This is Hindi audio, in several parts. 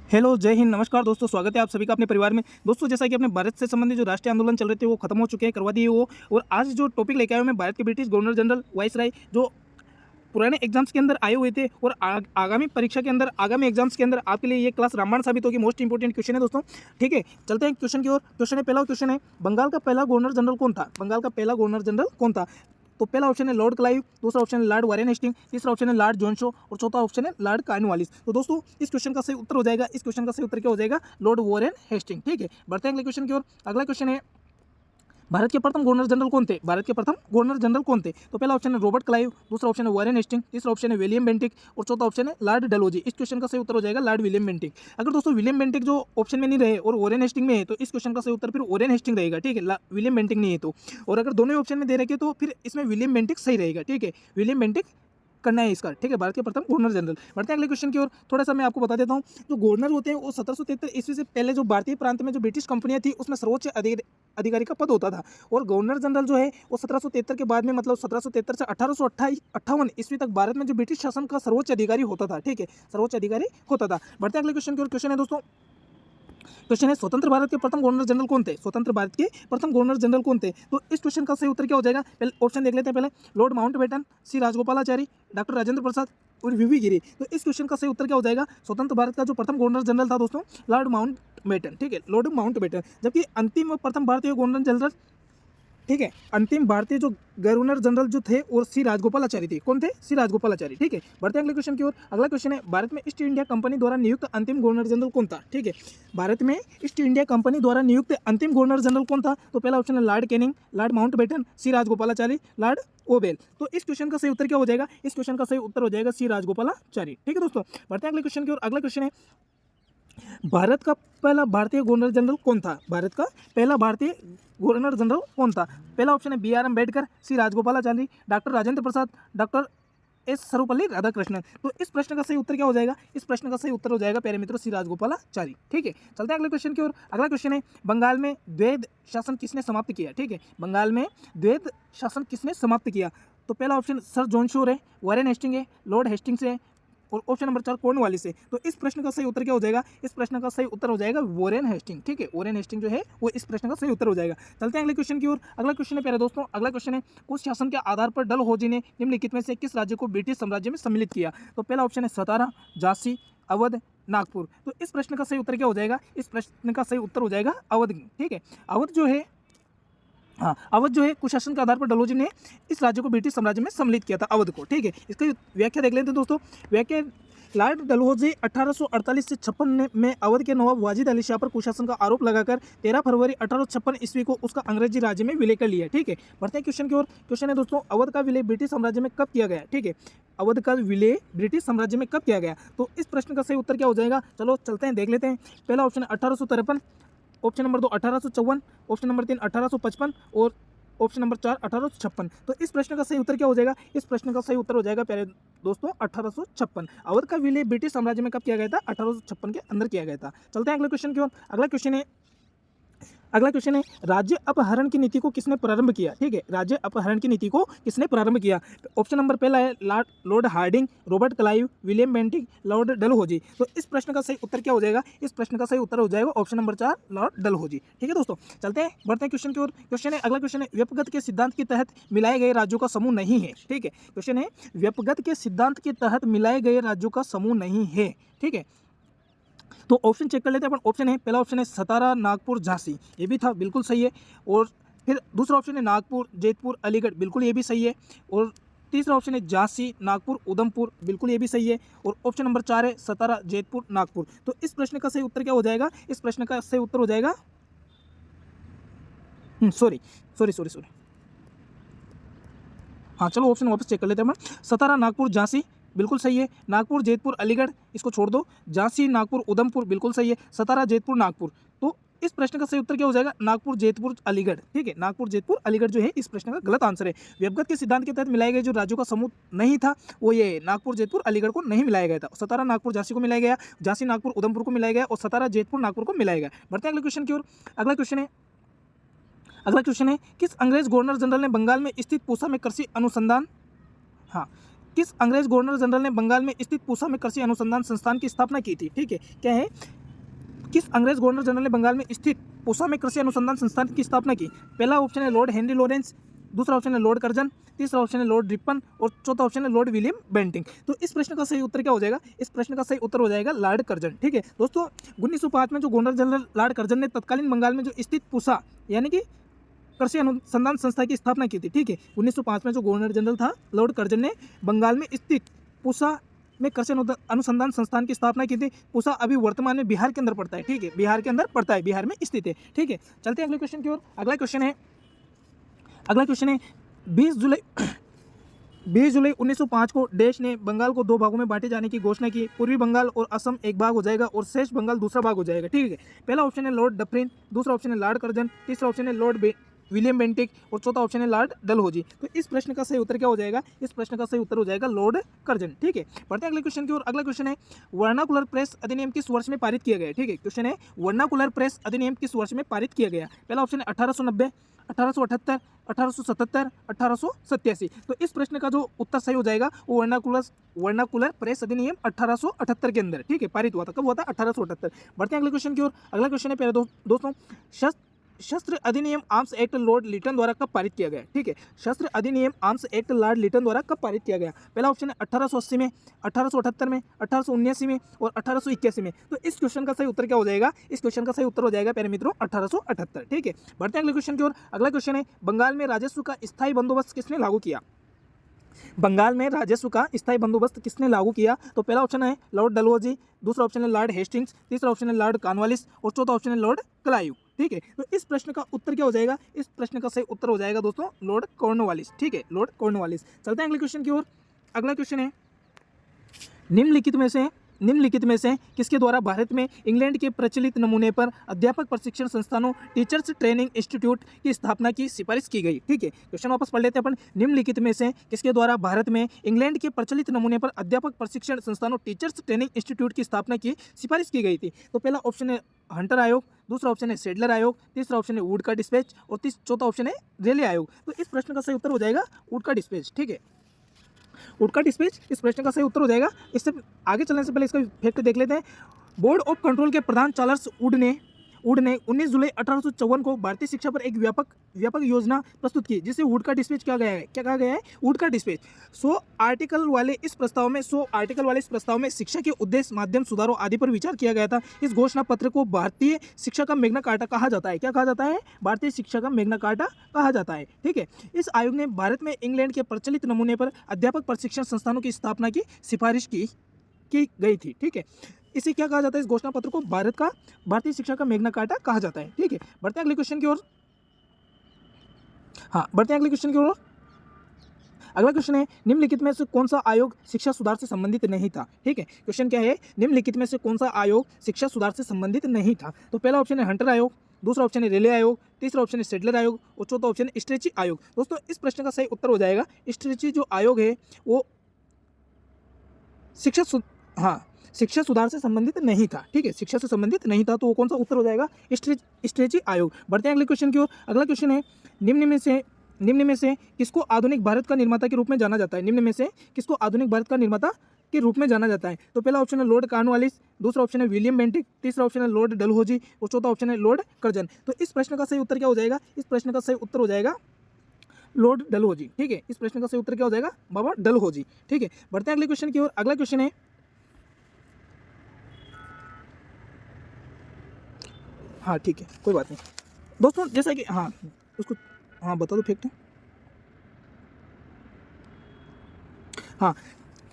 हेलो, जय हिंद, नमस्कार दोस्तों, स्वागत है आप सभी का अपने परिवार में। दोस्तों, जैसा कि अपने भारत से संबंधित जो राष्ट्रीय आंदोलन चल रहे थे वो खत्म हो चुके हैं, करवा दिए वो। और आज जो टॉपिक लेके आया हूं मैं, भारत के ब्रिटिश गवर्नर जनरल वाइसराय जो पुराने एग्जाम्स के अंदर आए हुए थे और आगामी परीक्षा के अंदर, आगामी एग्जाम्स के अंदर आपके लिए ये क्लास रामबाण साबित होगी। मोस्ट इंपोर्टेंट क्वेश्चन है दोस्तों। ठीक है, चलते हैं क्वेश्चन की ओर। क्वेश्चन है, पहला क्वेश्चन है, बंगाल का पहला गवर्नर जनरल कौन था? बंगाल का पहला गवर्नर जनरल कौन था? तो पहला ऑप्शन है लॉर्ड क्लाइव, दूसरा ऑप्शन है लॉर्ड वारेन हेस्टिंग, तीसरा ऑप्शन है लॉर्ड जॉन शो और चौथा ऑप्शन है लॉर्ड कॉर्नवालिस। तो दोस्तों, इस क्वेश्चन का सही उत्तर हो जाएगा, इस क्वेश्चन का सही उत्तर क्या हो जाएगा? Lord Warren Hasting. ठीक है, बढ़ते हैं अगले क्वेश्चन की ओर। अगला क्वेश्चन है, भारत के प्रथम गवर्नर जनरल कौन थे? भारत के प्रथम गवर्नर जनरल कौन थे? तो पहला ऑप्शन है रॉबर्ट क्लाइव, दूसरा ऑप्शन है वारेन हेस्टिंग, तीसरा ऑप्शन है विलियम बेंटिक और चौथा ऑप्शन है लॉर्ड डलहौजी। इस क्वेश्चन का सही उत्तर हो जाएगा लॉर्ड विलियम बेंटिक। अगर दोस्तों विलियम बेंटिक जो ऑप्शन में नहीं रहे और वारेन हेस्टिंग में है तो इस क्वेश्चन का सही उत्तर फिर वारेन हेस्टिंग रहेगा। ठीक है, विलियम बेंटिक नहीं है तो। और अगर दोनों ऑप्शन में दे रखे तो फिर इसमें विलियम बेंटिक सही रहेगा। ठीक है, विलियम बेंटिक करना है इसका। ठीक है, भारत के प्रथम गवर्नर जनरल। बढ़ते हैं अगले क्वेश्चन की ओर। थोड़ा सा मैं आपको बता देता हूँ, जो गवर्नर होते हैं वो 1773 ईस्वी से पहले जो भारतीय प्रांत में जो ब्रिटिश कंपनियां थी उसमें सर्वोच्च अधिकारी का पद होता था। और गवर्नर जनरल जो है वो 1773 के बाद में, मतलब 1773 से 1858 ईस्वी तक भारत में जो ब्रिटिश शासन का सर्वोच्च अधिकारी होता था। ठीक है, सर्वोच्च अधिकारी होता था। बढ़ते हैं अगले क्वेश्चन की ओर। क्वेश्चन है दोस्तों, क्वेश्चन है, स्वतंत्र भारत के प्रथम गवर्नर जनरल कौन थे? स्वतंत्र भारत के प्रथम गवर्नर जनरल कौन थे? तो इस क्वेश्चन का सही उत्तर क्या हो जाएगा? पहले ऑप्शन देख लेते हैं। पहले लॉर्ड माउंटबेटन, सी राजगोपालाचारी, डॉक्टर राजेंद्र प्रसाद और वीवी गिरी। तो इस क्वेश्चन का सही उत्तर क्या हो जाएगा? स्वतंत्र भारत का जो प्रथम गवर्नर जनरल था दोस्तों, लॉर्ड माउंटबेटन। ठीक है, लॉर्ड माउंटबेटन। जबकि अंतिम और प्रथम भारतीय गवर्नर जनरल, ठीक है, अंतिम भारतीय जो गवर्नर जनरल जो थे और सी राजगोपालाचारी थे। कौन थे? सी राजगोपालाचारी। ठीक है, बढ़ते हैं अगले क्वेश्चन की ओर। अगला क्वेश्चन है, भारत में ईस्ट इंडिया कंपनी द्वारा नियुक्त अंतिम गवर्नर जनरल कौन था? ठीक है, भारत में ईस्ट इंडिया कंपनी द्वारा नियुक्त अंतिम गवर्नर जनरल कौन था? तो पहला ऑप्शन है लॉर्ड कैनिंग, लॉर्ड माउंटबेटन, सी राजगोपालाचारी, लॉर्ड ओवेल। तो इस क्वेश्चन का सही उत्तर क्या हो जाएगा? इस क्वेश्चन का सही उत्तर हो जाएगा सी राजगोपालाचारी। ठीक है दोस्तों, बढ़ते हैं अगले क्वेश्चन की ओर। अगला क्वेश्चन है, भारत का पहला भारतीय गवर्नर जनरल कौन था? भारत का पहला भारतीय गवर्नर जनरल कौन था? पहला ऑप्शन है B R Ambedkar, C Rajagopalachari, doctor Rajendra Prasad, doctor S Sarvepalli Radhakrishnan. तो इस प्रश्न का सही उत्तर क्या हो जाएगा? इस प्रश्न का सही उत्तर हो जाएगा प्यारे मित्रों सी राजगोपालाचारी। ठीक है, चलते हैं अगले क्वेश्चन की ओर। अगला क्वेश्चन है, बंगाल में द्वैध शासन किसने समाप्त किया? ठीक है, बंगाल में द्वैध शासन किसने समाप्त किया? तो पहला ऑप्शन सर जॉन शोर है, वारेन हेस्टिंग है, लॉर्ड हेस्टिंग्स है और ऑप्शन नंबर 4 कॉर्नवालिस से। तो इस प्रश्न का सही उत्तर क्या हो जाएगा? इस प्रश्न का सही उत्तर हो जाएगा वारेन हेस्टिंग। ठीक है, वारेन हेस्टिंग जो है वो इस प्रश्न का सही उत्तर हो जाएगा। चलते हैं अगले क्वेश्चन की ओर। अगला क्वेश्चन है प्यारे दोस्तों, अगला क्वेश्चन है, कुछ शासन के आधार पर डलहौजी ने निम्नलिखित में से किस राज्य को ब्रिटिश साम्राज्य में सम्मिलित किया? तो पहला ऑप्शन है सतारा, झांसी, अवध, नागपुर। तो इस प्रश्न का सही उत्तर क्या हो जाएगा? इस प्रश्न का सही उत्तर हो जाएगा अवध। ठीक है, अवध जो है, हाँ, अवध जो है कुशासन के आधार पर डलहौजी ने इस राज्य को ब्रिटिश साम्राज्य में सम्मिलित किया था, अवध को। ठीक है, इसकी व्याख्या देख लेते हैं दोस्तों। व्याख्या, लॉर्ड डलहौजी 1848 से 56 में अवध के नवाब वाजिद अली शाह पर कुशासन का आरोप लगाकर 13 फरवरी 1856 ईस्वी को उसका अंग्रेजी राज्य में विलय कर लिया। ठीक है, बढ़ते हैं क्वेश्चन की ओर। क्वेश्चन है दोस्तों, अवध का विलय ब्रिटिश साम्राज्य में कब किया गया? ठीक है, अवध का विलय ब्रिटिश साम्राज्य में कब किया गया? तो इस प्रश्न का सही उत्तर क्या हो जाएगा? चलो चलते हैं, देख लेते हैं। पहला ऑप्शन है 1853, ऑप्शन नंबर 2 1854, ऑप्शन नंबर 3 1855 और ऑप्शन नंबर 4 1856। तो इस प्रश्न का सही उत्तर क्या हो जाएगा? इस प्रश्न का सही उत्तर हो जाएगा प्यारे दोस्तों 1856। अवध का विलय ब्रिटिश साम्राज्य में कब किया गया था? 1856 के अंदर किया गया था। चलते हैं अगले क्वेश्चन की ओर। अगला क्वेश्चन है, राज्य अपहरण की नीति को किसने प्रारंभ किया? ठीक है, राज्य अपहरण की नीति को किसने प्रारंभ किया? ऑप्शन नंबर पहला है Lord Harding, Robert Clive, William Bentinck, Lord Dalhousie. तो इस प्रश्न का सही उत्तर क्या हो जाएगा? इस प्रश्न का सही उत्तर हो जाएगा ऑप्शन नंबर 4 लॉर्ड डलहौजी। ठीक है दोस्तों, चलते हैं, बढ़ते हैं क्वेश्चन की ओर। क्वेश्चन है, अगला क्वेश्चन है, व्यपगत के सिद्धांत के तहत मिलाए गए राज्यों का समूह नहीं है। ठीक है, क्वेश्चन है, व्यपगत के सिद्धांत के तहत मिलाए गए राज्यों का समूह नहीं है। ठीक है, तो ऑप्शन चेक कर लेते हैं अपन। ऑप्शन है, पहला ऑप्शन है सतारा, नागपुर, झांसी, ये भी था, बिल्कुल सही है। और फिर दूसरा ऑप्शन है नागपुर, जयपुर, अलीगढ़, बिल्कुल ये भी सही है। और तीसरा ऑप्शन है झांसी, नागपुर, उधमपुर, बिल्कुल ये भी सही है। और ऑप्शन नंबर 4 है सतारा, जयपुर, नागपुर। तो इस प्रश्न का सही उत्तर क्या हो जाएगा? इस प्रश्न का सही उत्तर हो जाएगा, सॉरी, हाँ चलो ऑप्शन वापस चेक कर लेते हैं अपन। सतारा, नागपुर, झांसी, बिल्कुल सही है। नागपुर, जयपुर, अलीगढ़, इसको छोड़ दो। झांसी, नागपुर, उधमपुर, बिल्कुल सही है। सतारा, जयपुर, नागपुर। तो इस प्रश्न का सही उत्तर क्या हो जाएगा? नागपुर, जयपुर, अलीगढ़। ठीक है, नागपुर, जयपुर, अलीगढ़ जो है इस प्रश्न का गलत आंसर है। व्यपगत के सिद्धांत के तहत मिलाए गए जो राज्यों का समूह नहीं था वो ये नागपुर, जयपुर, अलीगढ़ को नहीं मिलाया गया था। सतारा, नागपुर, झांसी को मिलाया गया, झांसी, नागपुर, उधमपुर को मिलाया गया और सतारा, जयपुर, नागपुर को मिलाया गया। बढ़ते हैं अगले क्वेश्चन की ओर। अगला क्वेश्चन है, किस अंग्रेज गवर्नर जनरल ने बंगाल में स्थित पूसा में कृषि अनुसंधान, हाँ, किस अंग्रेज गवर्नर जनरल ने बंगाल में स्थित पूसा में कृषि अनुसंधान संस्थान की स्थापना की थी? ठीक है, क्या है? किस अंग्रेज गवर्नर जनरल ने बंगाल में स्थित पूसा में कृषि अनुसंधान संस्थान की स्थापना की? पहला ऑप्शन है लॉर्ड हेनरी लॉरेंस, दूसरा ऑप्शन है लॉर्ड कर्जन, तीसरा ऑप्शन है लॉर्ड रिपन और चौथा ऑप्शन है लॉर्ड विलियम बेंटिंग। तो इस प्रश्न का सही उत्तर क्या हो जाएगा? इस प्रश्न का सही उत्तर हो जाएगा लॉर्ड कर्जन। ठीक है दोस्तों, 1905 में जो गवर्नर जनरल लॉर्ड कर्जन ने तत्कालीन बंगाल में जो स्थित पूसा यानी कि कृषि अनुसंधान संस्था की स्थापना की थी। ठीक है, 1905 में जो गवर्नर जनरल था लॉर्ड कर्जन ने बंगाल में स्थित पूसा में कृषि अनुसंधान संस्थान की स्थापना की थी। पूसा अभी वर्तमान में बिहार के अंदर पड़ता है। ठीक है, बिहार के अंदर पड़ता है, बिहार में स्थित है। ठीक है, चलते हैं अगले क्वेश्चन की ओर। अगला क्वेश्चन है 20 जुलाई 1905 को देश ने बंगाल को 2 भागों में बांटे जाने की घोषणा की। पूर्वी बंगाल और असम एक भाग हो जाएगा और शेष बंगाल दूसरा भाग हो जाएगा। ठीक है, पहला ऑप्शन है लॉर्ड डफरिन, दूसरा ऑप्शन है लॉर्ड कर्जन, तीसरा ऑप्शन है लॉर्ड विलियम बेंटिक और चौथा ऑप्शन है लॉर्ड डलहौजी। तो इस प्रश्न का सही उत्तर क्या हो जाएगा? इस प्रश्न का सही उत्तर हो जाएगा लॉर्ड कर्जन। ठीक है, बढ़ते हैं अगले क्वेश्चन की ओर। अगला क्वेश्चन है वर्नाकुलर प्रेस अधिनियम किस वर्ष में पारित किया गया? ठीक है, क्वेश्चन है वर्नाकुलर प्रेस अधिनियम किस वर्ष में पारित किया गया? पहला ऑप्शन है 1890, 1878, 1877, 1887। तो इस प्रश्न का जो उत्तर सही हो जाएगा वो वर्नाकुलर प्रेस अधिनियम 1878 के अंदर, ठीक है, पारित हुआ था। कब हुआ था? 1878। बढ़ते हैं अगले क्वेश्चन की ओर। अगला क्वेश्चन है प्यारे दोस्तों, शस्त्र अधिनियम आर्म्स एक्ट लॉर्ड लिटन द्वारा कब पारित किया गया? ठीक है, शस्त्र अधिनियम आर्म्स एक्ट लॉर्ड लिटन द्वारा कब पारित किया गया? पहला ऑप्शन है 1880 में, 1878 में, 1879 में और 1881 में। तो इस क्वेश्चन का सही उत्तर क्या हो जाएगा? इस क्वेश्चन का सही उत्तर हो जाएगा प्यारे मित्रों 1878। ठीक है, बढ़ते हैं अगले क्वेश्चन की ओर। अगला क्वेश्चन है बंगाल में राजस्व का स्थायी बंदोबस्त किसने लागू किया? बंगाल में राजस्व का स्थायी बंदोबस्त किसने लागू किया? तो पहला ऑप्शन है लॉर्ड डलहौजी, दूसरा ऑप्शन है लॉर्ड हेस्टिंग्स, तीसरा ऑप्शन है लॉर्ड कॉर्नवालिस और चौथा ऑप्शन है लॉर्ड क्लाइव। ठीक है, तो इस प्रश्न का उत्तर क्या हो जाएगा? इस प्रश्न का सही उत्तर हो जाएगा दोस्तों लॉर्ड कॉर्नवालिस। ठीक है, लॉर्ड कॉर्नवालिस। चलते हैं अगले क्वेश्चन की ओर। अगला क्वेश्चन है निम्नलिखित में से किसके द्वारा भारत में इंग्लैंड के प्रचलित नमूने पर अध्यापक प्रशिक्षण संस्थानों टीचर्स ट्रेनिंग इंस्टीट्यूट की स्थापना की सिफारिश की गई? ठीक है, क्वेश्चन वापस पढ़ लेते हैं अपन। निम्नलिखित में से किसके द्वारा भारत में इंग्लैंड के प्रचलित नमूने पर अध्यापक प्रशिक्षण संस्थानों टीचर्स ट्रेनिंग इंस्टीट्यूट की स्थापना की सिफारिश की गई थी? तो पहला ऑप्शन है हंटर आयोग, दूसरा ऑप्शन है सेडलर आयोग, तीसरा ऑप्शन है वुड का डिस्पैच और चौथा ऑप्शन है रेले आयोग। तो इस प्रश्न का सही उत्तर हो जाएगा वुड का डिस्पैच। ठीक है, वुड का डिस्पैच इस प्रश्न का सही उत्तर हो जाएगा। इससे आगे चलने से पहले इसका फैक्ट देख लेते हैं। बोर्ड ऑफ कंट्रोल के प्रधान चार्ल्स वुड ने 19 जुलाई 1854 को भारतीय शिक्षा पर एक व्यापक योजना प्रस्तुत की, जिसे वुड का डिस्पैच क्या कहा गया है? वुड का डिस्पैच। 100 आर्टिकल वाले इस प्रस्ताव में शिक्षा के उद्देश्य, माध्यम, सुधारों आदि पर विचार किया गया था। इस घोषणा पत्र को भारतीय शिक्षा का मैग्ना कार्टा कहा जाता है। क्या कहा जाता है? भारतीय शिक्षा का मैग्ना कार्टा कहा जाता है। ठीक है, इस आयोग ने भारत में इंग्लैंड के प्रचलित नमूने पर अध्यापक प्रशिक्षण संस्थानों की स्थापना की सिफारिश की गई थी। ठीक है, इसे क्या कहा जाता है? इस घोषणा पत्र को भारतीय शिक्षा का मैग्ना कार्टा कहा जाता है। ठीक है, बढ़ते हैं अगले क्वेश्चन की ओर। अगला क्वेश्चन है निम्नलिखित में से कौन सा आयोग शिक्षा सुधार से संबंधित नहीं था? ठीक है, क्वेश्चन क्या है? निम्नलिखित में से कौन सा आयोग शिक्षा सुधार से संबंधित नहीं था? तो पहला ऑप्शन है हंटर आयोग, दूसरा ऑप्शन है रेले आयोग, तीसरा ऑप्शन है सेडलर आयोग और चौथा ऑप्शन है स्ट्रेची आयोग। दोस्तों इस प्रश्न का सही उत्तर हो जाएगा स्ट्रेची जो आयोग है वो शिक्षा सुधार से संबंधित नहीं था। ठीक है, शिक्षा से संबंधित नहीं था, तो वो कौन सा उत्तर हो जाएगा? स्ट्रेची आयोग। बढ़ते हैं अगले क्वेश्चन की ओर। अगला क्वेश्चन है निम्न में से किसको आधुनिक भारत का निर्माता के रूप में जाना जाता है? निम्न में से किसको आधुनिक भारत का निर्माता के रूप में जाना जाता है? तो पहला ऑप्शन है लॉर्ड कॉर्नवालिस, दूसरा ऑप्शन है विलियम बेंटिक, तीसरा ऑप्शन है लॉर्ड डलहौजी और चौथा ऑप्शन है लॉर्ड कर्जन। तो इस प्रश्न का सही उत्तर क्या हो जाएगा? इस प्रश्न का सही उत्तर हो जाएगा लॉर्ड डलहौजी। ठीक है, इस प्रश्न का सही उत्तर क्या हो जाएगा? बाबा डलहौजी। ठीक है, बढ़ते हैं अगले क्वेश्चन की ओर। अगला क्वेश्चन है ठीक है, कोई बात नहीं दोस्तों, जैसा कि बता दो फैक्ट।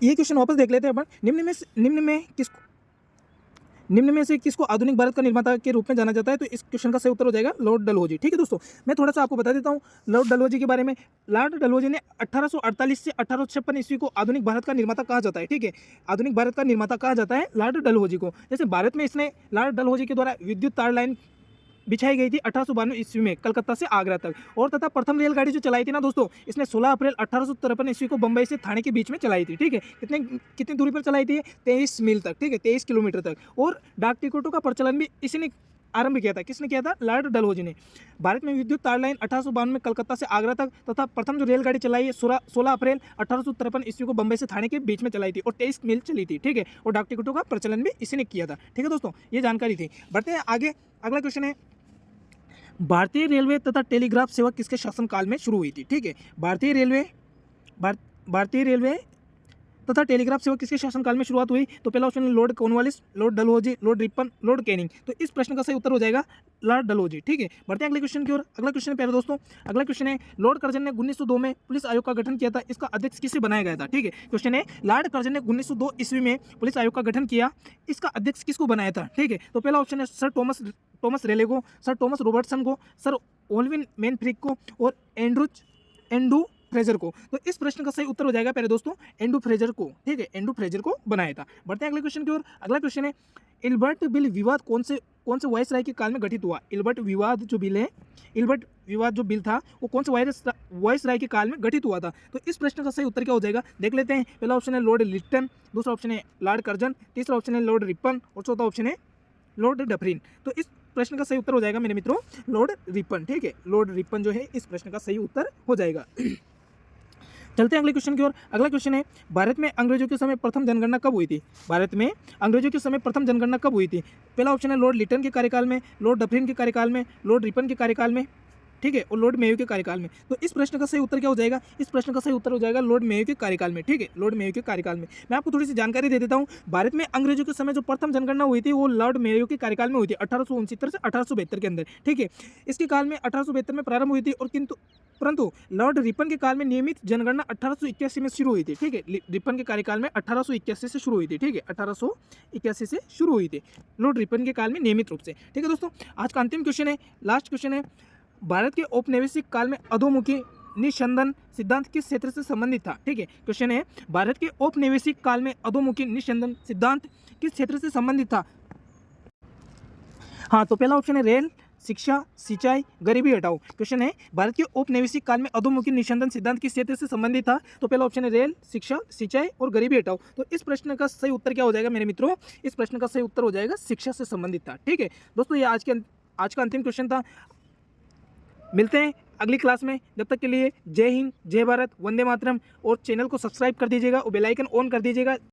ये क्वेश्चन वापस देख लेते हैं अपन। निम्न में से किसको आधुनिक भारत का निर्माता के रूप में जाना जाता है? तो इस क्वेश्चन का सही उत्तर हो जाएगा लॉर्ड डलहौजी। ठीक है दोस्तों, मैं थोड़ा सा आपको बता देता हूँ लॉर्ड डलहौजी के बारे में। लॉर्ड डलहौजी ने 1848 से 1856 ईस्वी को आधुनिक भारत का निर्माता कहा जाता है। ठीक है, आधुनिक भारत का निर्माता कहा जाता है लॉर्ड डलहौजी को। जैसे भारत में इसने लॉर्ड डलहौजी के द्वारा विद्युत तार लाइन बिछाई गई थी 1892 ईस्वी में कलकत्ता से आगरा तक, और तथा प्रथम रेलगाड़ी जो चलाई थी ना दोस्तों, इसने 16 अप्रैल 1853 ईस्वी को बंबई से थाने के बीच में चलाई थी। ठीक है, कितनी दूरी पर चलाई थी? 23 मील तक। ठीक है, 23 किलोमीटर तक। और डाक टिकटों का प्रचलन भी इसी ने आरंभ किया था? किसने किया था? लॉर्ड डलहौजी ने। भारत में विद्युत तार लाइन 1852 में कलकत्ता से आगरा तक तथा प्रथम जो रेलगाड़ी चलाई है 16 अप्रैल 1853 ईस्वी को बंबई से थाने के बीच में चलाई थी और 23 मील चली थी। ठीक है, और डाक टिकटों का प्रचलन भी इसी ने किया था। ठीक है दोस्तों, ये जानकारी थी। बढ़ते हैं आगे। अगला क्वेश्चन है, भारतीय रेलवे तथा टेलीग्राफ सेवा किसके शासनकाल में शुरू हुई थी? ठीक है, भारतीय रेलवे तथा टेलीग्राफ सेवा किसके शासनकाल में शुरुआत हुई? तो पहला ऑप्शन है Lord Cornwallis, Lord Dalhousie, Lord Ripon, Lord Canning. तो इस प्रश्न का सही उत्तर हो जाएगा लॉर्ड डलहौजी। ठीक है, बढ़ते हैं अगले क्वेश्चन की ओर। अगला क्वेश्चन है प्यारे दोस्तों, अगला क्वेश्चन है, लॉर्ड कर्जन ने 1902 में पुलिस आयोग का गठन किया था, इसका अध्यक्ष किसे बनाया गया था? ठीक है, क्वेश्चन है, लॉर्ड कर्जन ने 1902 ईस्वी में पुलिस आयोग का गठन किया, इसका अध्यक्ष किसको बनाया था? ठीक है, तो पहला ऑप्शन है सर टॉमस रेले को, सर टॉमस रॉबर्टसन को, सर ओल्विन मैनफ्रीक को और एंड्रू फ्रेजर को। तो इस प्रश्न का सही उत्तर हो जाएगा प्यारे दोस्तों एंड्रू फ्रेजर को। ठीक है, एंड्रू फ्रेजर को बनाया था। बढ़ते हैं अगले क्वेश्चन की ओर। अगला क्वेश्चन है, इल्बर्ट बिल विवाद कौन से वायसराय के काल में गठित हुआ? इल्बर्ट विवाद जो बिल था वो कौन से वायसराय के काल में गठित हुआ था? तो इस प्रश्न का सही उत्तर क्या हो जाएगा देख लेते हैं। पहला ऑप्शन है लॉर्ड लिटन, दूसरा ऑप्शन है लॉर्ड कर्जन, तीसरा ऑप्शन है लॉर्ड रिपन और चौथा ऑप्शन है लॉर्ड डफरिन। तो इस प्रश्न का सही उत्तर हो जाएगा मेरे मित्रों लॉर्ड रिपन। ठीक है, लॉर्ड रिपन जो है इस प्रश्न का सही उत्तर हो जाएगा। चलते हैं अगले क्वेश्चन की ओर। अगला क्वेश्चन है, भारत में अंग्रेजों के समय प्रथम जनगणना कब हुई थी? भारत में अंग्रेजों के समय प्रथम जनगणना कब हुई थी? पहला ऑप्शन है लॉर्ड लिटन के कार्यकाल में, लॉर्ड डफरिन के कार्यकाल में, लॉर्ड रिपन के कार्यकाल में, ठीक है, और लॉर्ड मेयो के कार्यकाल में। तो इस प्रश्न का सही उत्तर क्या हो जाएगा? इस प्रश्न का सही उत्तर हो जाएगा लॉर्ड मेयो के कार्यकाल में। ठीक है, लॉर्ड मेयो के कार्यकाल में। मैं आपको थोड़ी सी जानकारी दे देता हूँ। भारत में अंग्रेजों के समय जो प्रथम जनगणना हुई थी वो लॉर्ड मेयो के कार्यकाल में हुई थी 1869 से 1872 के अंदर। ठीक है, इसके काल में 1872 में प्रारंभ हुई थी और परंतु लॉर्ड रिपन के काल में नियमित जनगणना 1881 में शुरू हुई थी। ठीक है, रिपन के कार्यकाल में 1881 से शुरू हुई थी। ठीक है, 1881 से शुरू हुई थी लॉर्ड रिपन के काल में नियमित रूप से। ठीक है दोस्तों, आज का अंतिम क्वेश्चन है, लास्ट क्वेश्चन है, भारत के औपनिवेशिक काल में अधोमुखी निस्यंदन सिद्धांत किस क्षेत्र से संबंधित था? ठीक है, क्वेश्चन है, भारत के औपनिवेशिक काल में अधोमुखी निस्यंदन सिद्धांत किस क्षेत्र से संबंधित था? हाँ, तो पहला ऑप्शन है रेल, शिक्षा, सिंचाई, गरीबी हटाओ। क्वेश्चन है, भारत के औपनिवेशिक काल में अधोमुखी निस्यंदन सिद्धांत किस क्षेत्र से संबंधित था? तो पहला ऑप्शन है रेल, शिक्षा, सिंचाई और गरीबी हटाओ। तो इस प्रश्न का सही उत्तर क्या हो जाएगा मेरे मित्रों? इस प्रश्न का सही उत्तर हो जाएगा शिक्षा से संबंधित था। ठीक है दोस्तों, ये आज का अंतिम क्वेश्चन था। मिलते हैं अगली क्लास में, जब तक के लिए जय हिंद, जय भारत, वंदे मातरम। और चैनल को सब्सक्राइब कर दीजिएगा और बेल आइकन ऑन कर दीजिएगा।